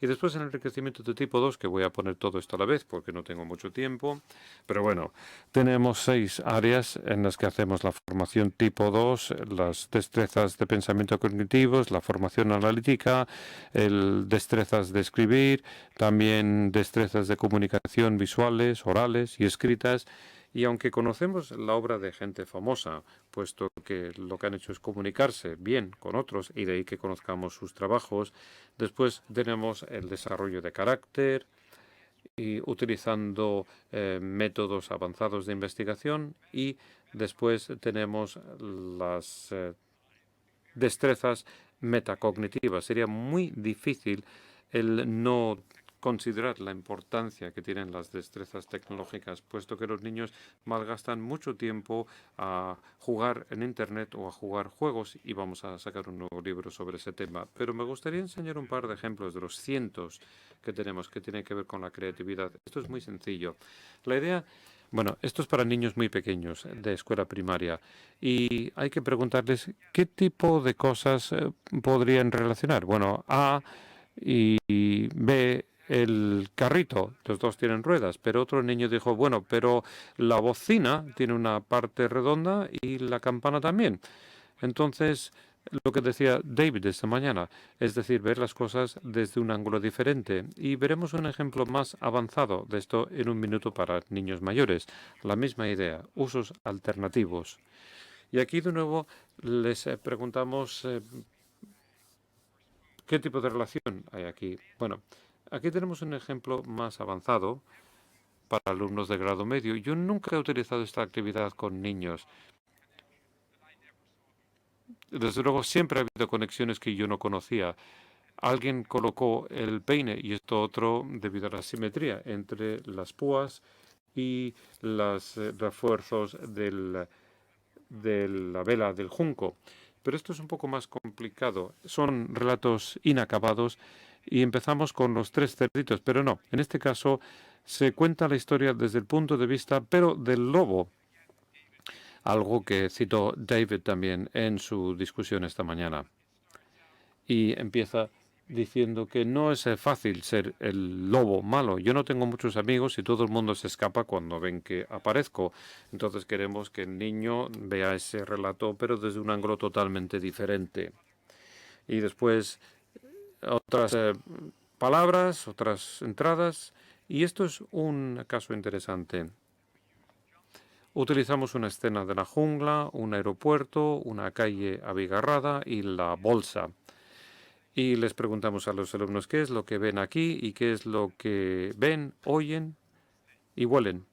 Y después en el enriquecimiento de tipo 2, que voy a poner todo esto a la vez porque no tengo mucho tiempo, pero bueno, tenemos 6 áreas en las que hacemos la formación tipo 2, las destrezas de pensamiento cognitivos, la formación analítica, destrezas de escribir, también destrezas de comunicación visuales, orales y escritas. Y aunque conocemos la obra de gente famosa, puesto que lo que han hecho es comunicarse bien con otros y de ahí que conozcamos sus trabajos, después tenemos el desarrollo de carácter y utilizando métodos avanzados de investigación y después tenemos las destrezas metacognitivas. Sería muy difícil el no considerar la importancia que tienen las destrezas tecnológicas, puesto que los niños malgastan mucho tiempo a jugar en Internet o a jugar juegos y vamos a sacar un nuevo libro sobre ese tema. Pero me gustaría enseñar un par de ejemplos de los cientos que tenemos que tienen que ver con la creatividad. Esto es muy sencillo. La idea... Bueno, esto es para niños muy pequeños de escuela primaria y hay que preguntarles qué tipo de cosas podrían relacionar. Bueno, A y B, el carrito, los dos tienen ruedas, pero otro niño dijo, bueno, pero la bocina tiene una parte redonda y la campana también. Entonces, lo que decía David esta mañana, es decir, ver las cosas desde un ángulo diferente. Y veremos un ejemplo más avanzado de esto en un minuto para niños mayores. La misma idea, usos alternativos. Y aquí de nuevo les preguntamos qué tipo de relación hay aquí. Bueno, aquí tenemos un ejemplo más avanzado para alumnos de grado medio. Yo nunca he utilizado esta actividad con niños. Desde luego siempre ha habido conexiones que yo no conocía. Alguien colocó el peine y esto otro debido a la simetría entre las púas y los refuerzos de la vela del junco. Pero esto es un poco más complicado. Son relatos inacabados y empezamos con los 3 cerditos, pero no. En este caso se cuenta la historia desde el punto de vista, pero del lobo. Algo que citó David también en su discusión esta mañana. Y empieza diciendo que no es fácil ser el lobo malo. Yo no tengo muchos amigos y todo el mundo se escapa cuando ven que aparezco. Entonces queremos que el niño vea ese relato, pero desde un ángulo totalmente diferente. Y después otras palabras, otras entradas. Y esto es un caso interesante. Utilizamos una escena de la jungla, un aeropuerto, una calle abigarrada y la bolsa. Y les preguntamos a los alumnos qué es lo que ven aquí y qué es lo que ven, oyen y huelen.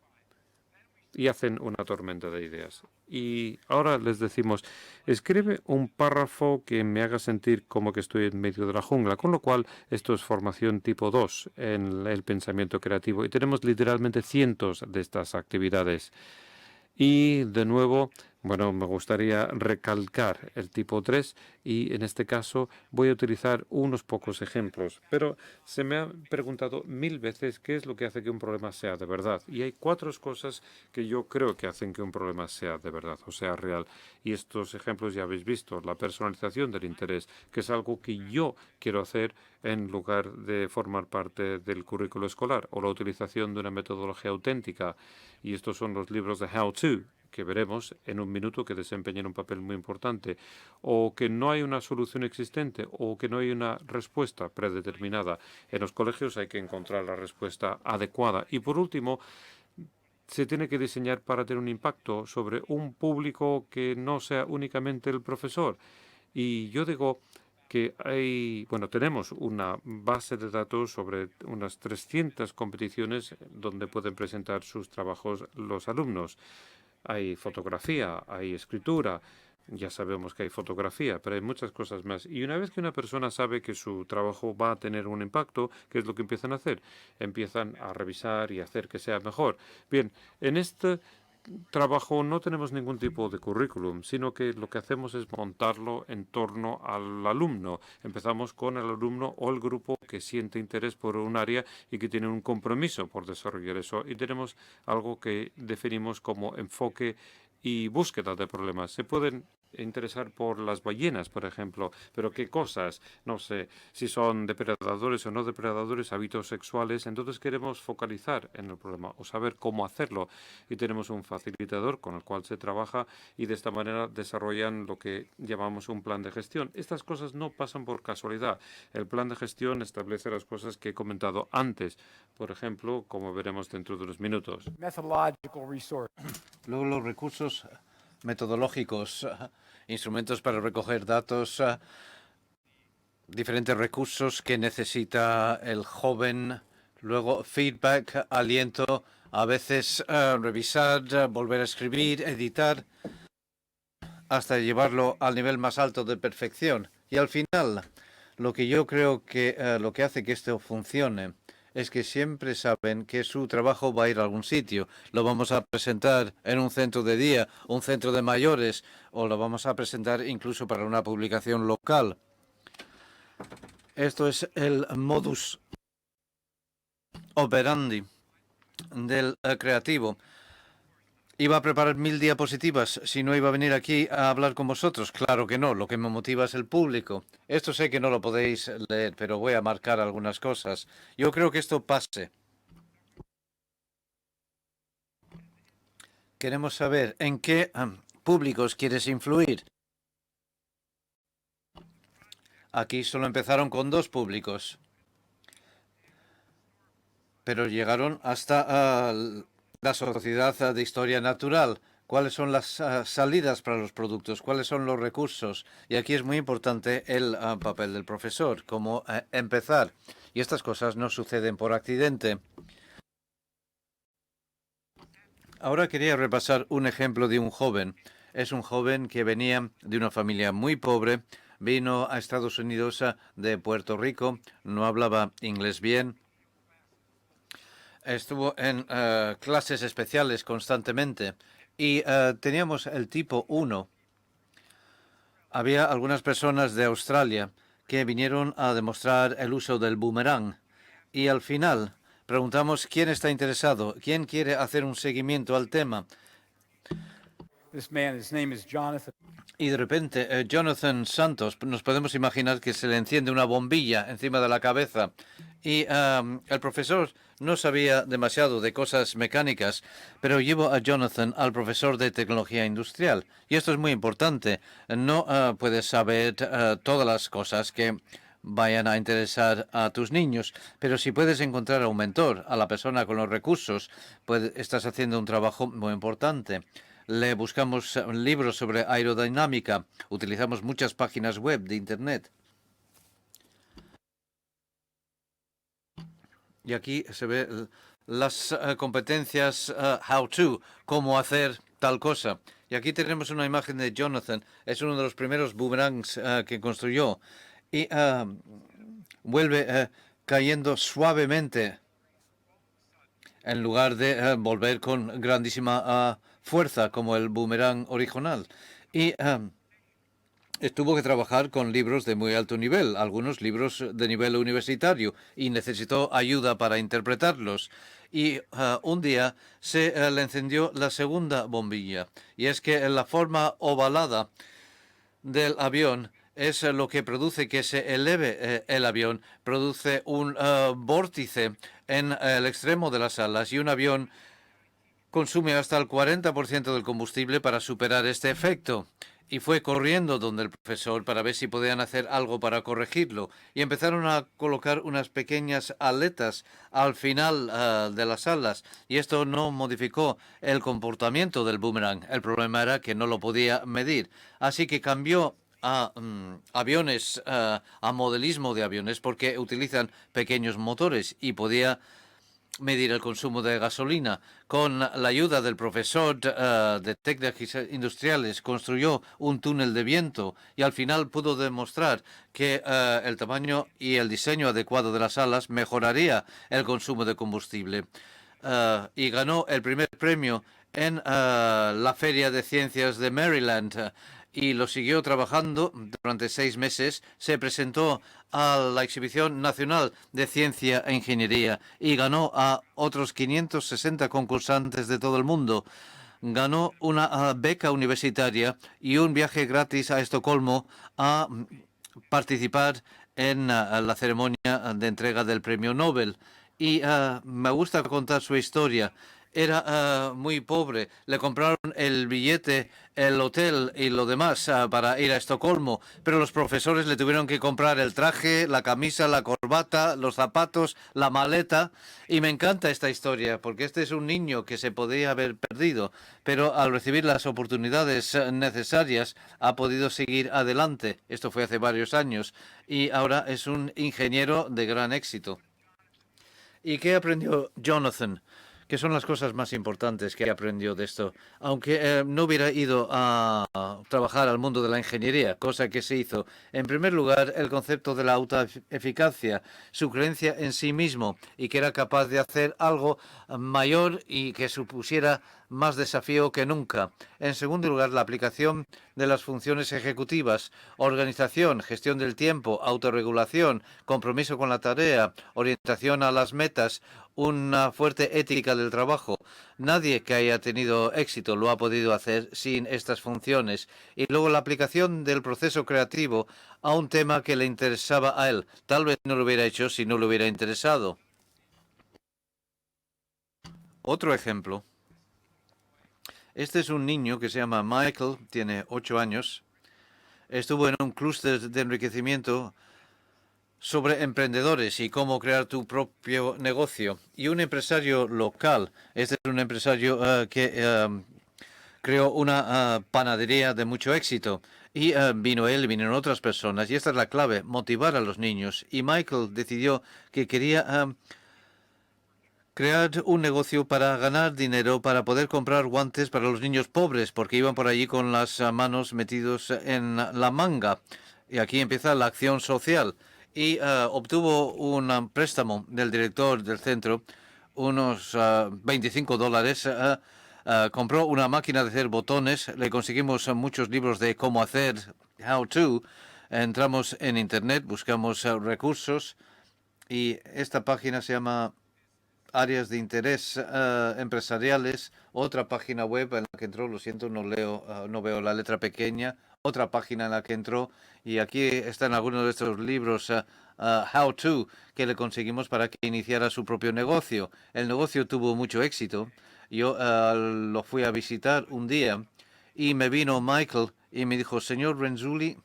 Y hacen una tormenta de ideas. Y ahora les decimos, escribe un párrafo que me haga sentir como que estoy en medio de la jungla, con lo cual esto es formación tipo 2 en el pensamiento creativo. Y tenemos literalmente cientos de estas actividades. Y de nuevo Bueno, me gustaría recalcar el tipo 3 y en este caso voy a utilizar unos pocos ejemplos, pero se me ha preguntado 1000 veces qué es lo que hace que un problema sea de verdad. Y hay 4 cosas que yo creo que hacen que un problema sea de verdad o sea real. Y estos ejemplos ya habéis visto. La personalización del interés, que es algo que yo quiero hacer en lugar de formar parte del currículo escolar, o la utilización de una metodología auténtica. Y estos son los libros de How To, que veremos en un minuto que desempeñan un papel muy importante, o que no hay una solución existente, o que no hay una respuesta predeterminada. En los colegios hay que encontrar la respuesta adecuada. Y por último, se tiene que diseñar para tener un impacto sobre un público que no sea únicamente el profesor. Y yo digo que tenemos una base de datos sobre unas 300 competiciones donde pueden presentar sus trabajos los alumnos. Hay fotografía, hay escritura, ya sabemos que hay fotografía, pero hay muchas cosas más. Y una vez que una persona sabe que su trabajo va a tener un impacto, ¿qué es lo que empiezan a hacer? Empiezan a revisar y hacer que sea mejor. Bien, en este trabajo no tenemos ningún tipo de currículum, sino que lo que hacemos es montarlo en torno al alumno. Empezamos con el alumno o el grupo que siente interés por un área y que tiene un compromiso por desarrollar eso. Y tenemos algo que definimos como enfoque y búsqueda de problemas. Se pueden interesar por las ballenas, por ejemplo, pero qué cosas, no sé, si son depredadores o no depredadores, hábitos sexuales, entonces queremos focalizar en el problema o saber cómo hacerlo. Y tenemos un facilitador con el cual se trabaja y de esta manera desarrollan lo que llamamos un plan de gestión. Estas cosas no pasan por casualidad. El plan de gestión establece las cosas que he comentado antes, por ejemplo, como veremos dentro de unos minutos. Methodological resource. Luego los recursos metodológicos, instrumentos para recoger datos, diferentes recursos que necesita el joven, luego feedback, aliento, a veces revisar, volver a escribir, editar, hasta llevarlo al nivel más alto de perfección. Y al final, lo que yo creo que lo que hace que esto funcione es que siempre saben que su trabajo va a ir a algún sitio. Lo vamos a presentar en un centro de día, un centro de mayores, o lo vamos a presentar incluso para una publicación local. Esto es el modus operandi del creativo. ¿Iba a preparar 1000 diapositivas si no iba a venir aquí a hablar con vosotros? Claro que no, lo que me motiva es el público. Esto sé que no lo podéis leer, pero voy a marcar algunas cosas. Yo creo que esto pase. Queremos saber en qué públicos quieres influir. Aquí solo empezaron con 2 públicos, pero llegaron hasta la Sociedad de Historia Natural. ¿Cuáles son las salidas para los productos? ¿Cuáles son los recursos? Y aquí es muy importante el papel del profesor, cómo empezar. Y estas cosas no suceden por accidente. Ahora quería repasar un ejemplo de un joven. Es un joven que venía de una familia muy pobre, vino a Estados Unidos de Puerto Rico, no hablaba inglés bien. Estuvo en clases especiales constantemente y teníamos el tipo 1. Había algunas personas de Australia que vinieron a demostrar el uso del boomerang y al final preguntamos quién está interesado, quién quiere hacer un seguimiento al tema. This man, his name is Jonathan. Y de repente, Jonathan Santos, nos podemos imaginar que se le enciende una bombilla encima de la cabeza. Y el profesor no sabía demasiado de cosas mecánicas, pero llevo a Jonathan al profesor de tecnología industrial. Y esto es muy importante. No puedes saber todas las cosas que vayan a interesar a tus niños, pero si puedes encontrar a un mentor, a la persona con los recursos, pues estás haciendo un trabajo muy importante. Le buscamos libros sobre aerodinámica. Utilizamos muchas páginas web de Internet. Y aquí se ve las competencias how to, cómo hacer tal cosa. Y aquí tenemos una imagen de Jonathan. Es uno de los primeros boomerangs que construyó. Y vuelve cayendo suavemente en lugar de volver con grandísima fuerza como el boomerang original. Y tuvo que trabajar con libros de muy alto nivel, algunos libros de nivel universitario, y necesitó ayuda para interpretarlos. Y un día se le encendió la segunda bombilla, y es que la forma ovalada del avión es lo que produce que se eleve el avión, produce un vórtice en el extremo de las alas, y un avión consume hasta el 40% del combustible para superar este efecto. Y fue corriendo donde el profesor para ver si podían hacer algo para corregirlo. Y empezaron a colocar unas pequeñas aletas al final de las alas. Y esto no modificó el comportamiento del boomerang. El problema era que no lo podía medir. Así que cambió a aviones, a modelismo de aviones, porque utilizan pequeños motores y podía medir el consumo de gasolina. Con la ayuda del profesor de técnicas industriales construyó un túnel de viento y al final pudo demostrar que el tamaño y el diseño adecuado de las alas mejoraría el consumo de combustible. Y ganó el primer premio en la Feria de Ciencias de Maryland. Y lo siguió trabajando durante 6 meses. Se presentó a la Exhibición Nacional de Ciencia e Ingeniería y ganó a otros 560 concursantes de todo el mundo. Ganó una beca universitaria y un viaje gratis a Estocolmo a participar en la ceremonia de entrega del premio Nobel. Y me gusta contar su historia. Era muy pobre. Le compraron el billete, el hotel y lo demás para ir a Estocolmo, pero los profesores le tuvieron que comprar el traje, la camisa, la corbata, los zapatos, la maleta. Y me encanta esta historia porque este es un niño que se podía haber perdido, pero al recibir las oportunidades necesarias ha podido seguir adelante. Esto fue hace varios años y ahora es un ingeniero de gran éxito. ¿Y qué aprendió Jonathan? ¿Qué son las cosas más importantes que aprendió de esto? Aunque no hubiera ido a trabajar al mundo de la ingeniería, cosa que se hizo. En primer lugar, el concepto de la autoeficacia, su creencia en sí mismo y que era capaz de hacer algo mayor y que supusiera más desafío que nunca. En segundo lugar, la aplicación de las funciones ejecutivas, organización, gestión del tiempo, autorregulación, compromiso con la tarea, orientación a las metas, una fuerte ética del trabajo. Nadie que haya tenido éxito lo ha podido hacer sin estas funciones. Y luego la aplicación del proceso creativo a un tema que le interesaba a él. Tal vez no lo hubiera hecho si no le hubiera interesado. Otro ejemplo. Este es un niño que se llama Michael, tiene 8 años. Estuvo en un clúster de enriquecimiento sobre emprendedores y cómo crear tu propio negocio. Y un empresario local, este es un empresario que creó una panadería de mucho éxito. Y vino él, vinieron otras personas. Y esta es la clave, motivar a los niños. Y Michael decidió que quería crear un negocio para ganar dinero, para poder comprar guantes para los niños pobres, porque iban por allí con las manos metidos en la manga. Y aquí empieza la acción social. Y obtuvo un préstamo del director del centro, unos $25. Compró una máquina de hacer botones, le conseguimos muchos libros de cómo hacer, how to. Entramos en Internet, buscamos recursos y esta página se llama áreas de interés empresariales, otra página web en la que entró, lo siento, no veo la letra pequeña, otra página en la que entró y aquí están algunos de estos libros How to que le conseguimos para que iniciara su propio negocio. El negocio tuvo mucho éxito. Yo lo fui a visitar un día y me vino Michael y me dijo, señor Renzulli,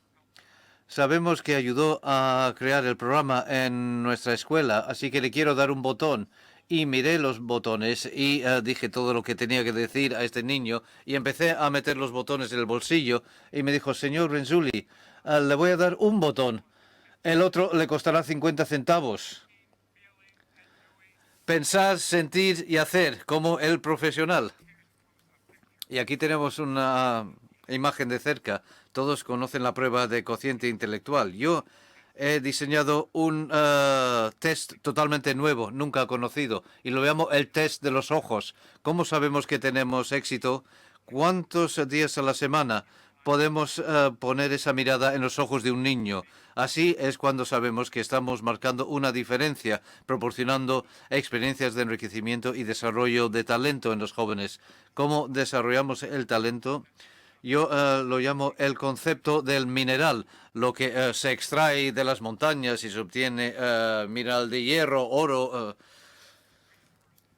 sabemos que ayudó a crear el programa en nuestra escuela, así que le quiero dar un botón. Y miré los botones y dije todo lo que tenía que decir a este niño y empecé a meter los botones en el bolsillo y me dijo, señor Renzulli, le voy a dar un botón, el otro le costará 50 centavos. Pensar, sentir y hacer como el profesional. Y aquí tenemos una imagen de cerca. Todos conocen la prueba de cociente intelectual. Yo he diseñado un test totalmente nuevo, nunca conocido, y lo llamo el test de los ojos. ¿Cómo sabemos que tenemos éxito ¿Cuántos días a la semana podemos poner esa mirada en los ojos de un niño? Así es cuando sabemos que estamos marcando una diferencia, proporcionando experiencias de enriquecimiento y desarrollo de talento en los jóvenes. ¿Cómo desarrollamos el talento? Yo lo llamo el concepto del mineral, lo que se extrae de las montañas y se obtiene mineral de hierro, oro,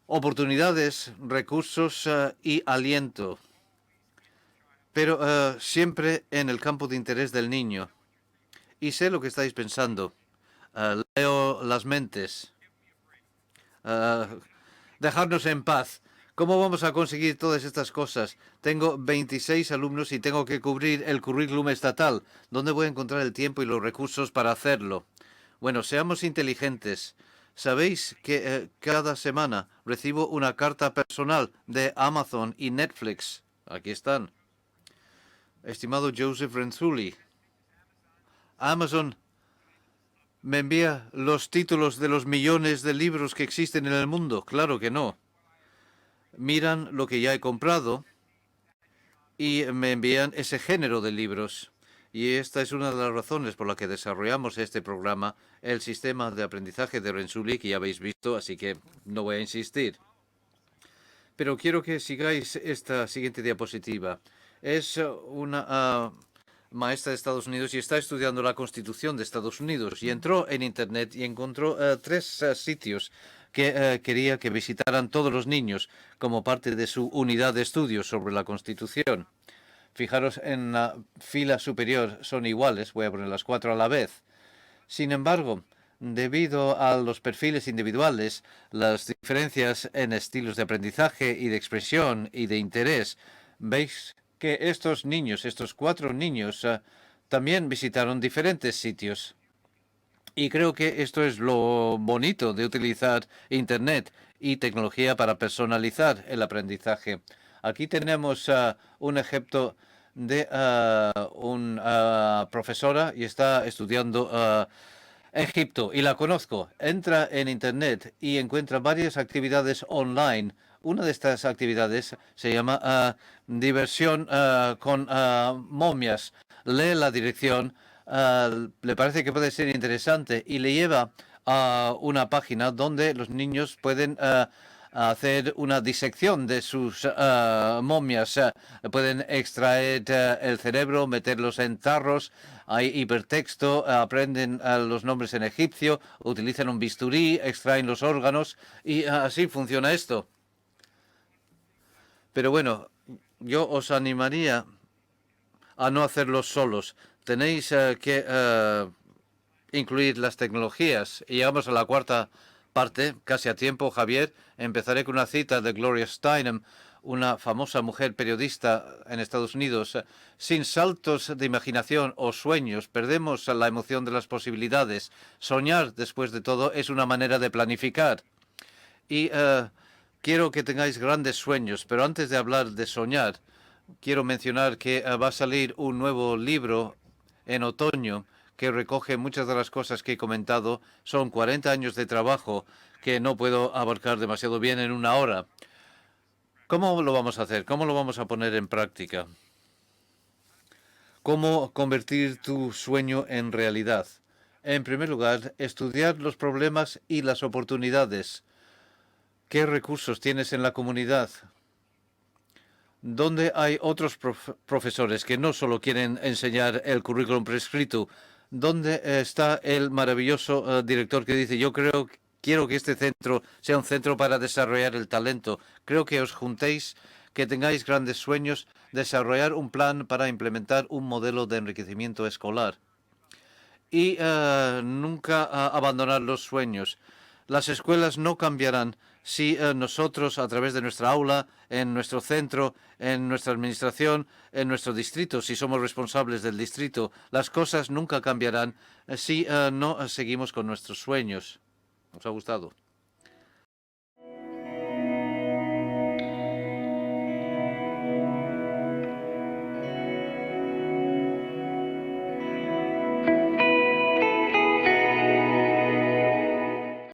oportunidades, recursos y aliento. Pero siempre en el campo de interés del niño. Y sé lo que estáis pensando. Leo las mentes. Dejarnos en paz. ¿Cómo vamos a conseguir todas estas cosas? Tengo 26 alumnos y tengo que cubrir el currículum estatal. ¿Dónde voy a encontrar el tiempo y los recursos para hacerlo? Bueno, seamos inteligentes. ¿Sabéis que cada semana recibo una carta personal de Amazon y Netflix? Aquí están. Estimado Joseph Renzulli, Amazon me envía los títulos de los millones de libros que existen en el mundo. Claro que no. Miran lo que ya he comprado y me envían ese género de libros. Y esta es una de las razones por la que desarrollamos este programa, el sistema de aprendizaje de Renzulli, que ya habéis visto, así que no voy a insistir. Pero quiero que sigáis esta siguiente diapositiva. Es una maestra de Estados Unidos y está estudiando la Constitución de Estados Unidos. Y entró en Internet y encontró 3 sitios que quería que visitaran todos los niños como parte de su unidad de estudios sobre la Constitución. Fijaros, en la fila superior son iguales. Voy a poner las 4 a la vez. Sin embargo, debido a los perfiles individuales, las diferencias en estilos de aprendizaje y de expresión y de interés, veis que estos niños, estos 4 niños, también visitaron diferentes sitios. Y creo que esto es lo bonito de utilizar Internet y tecnología para personalizar el aprendizaje. Aquí tenemos un ejemplo de una profesora y está estudiando Egipto, y la conozco. Entra en Internet y encuentra varias actividades online. Una de estas actividades se llama diversión con momias. Lee la dirección, le parece que puede ser interesante y le lleva a una página donde los niños pueden hacer una disección de sus momias. Pueden extraer el cerebro, meterlos en tarros. Hay hipertexto, aprenden los nombres en egipcio, utilizan un bisturí, extraen los órganos y así funciona esto. Pero bueno, yo os animaría a no hacerlo solos. Tenéis que incluir las tecnologías. Y llegamos a la 4ª parte, casi a tiempo, Javier. Empezaré con una cita de Gloria Steinem, una famosa mujer periodista en Estados Unidos. Sin saltos de imaginación o sueños, perdemos la emoción de las posibilidades. Soñar, después de todo, es una manera de planificar. Y quiero que tengáis grandes sueños, pero antes de hablar de soñar, quiero mencionar que va a salir un nuevo libro en otoño que recoge muchas de las cosas que he comentado. Son 40 años de trabajo que no puedo abarcar demasiado bien en una hora. ¿Cómo lo vamos a hacer? ¿Cómo lo vamos a poner en práctica? ¿Cómo convertir tu sueño en realidad? En primer lugar, estudiar los problemas y las oportunidades. ¿Qué recursos tienes en la comunidad? ¿Dónde hay otros profesores que no solo quieren enseñar el currículum prescrito? ¿Dónde está el maravilloso director que dice, quiero que este centro sea un centro para desarrollar el talento? Creo que os juntéis, que tengáis grandes sueños, desarrollar un plan para implementar un modelo de enriquecimiento escolar. Y nunca abandonar los sueños. Las escuelas no cambiarán si nosotros, a través de nuestra aula, en nuestro centro, en nuestra administración, en nuestro distrito, si somos responsables del distrito, las cosas nunca cambiarán si no seguimos con nuestros sueños. ¿Os ha gustado?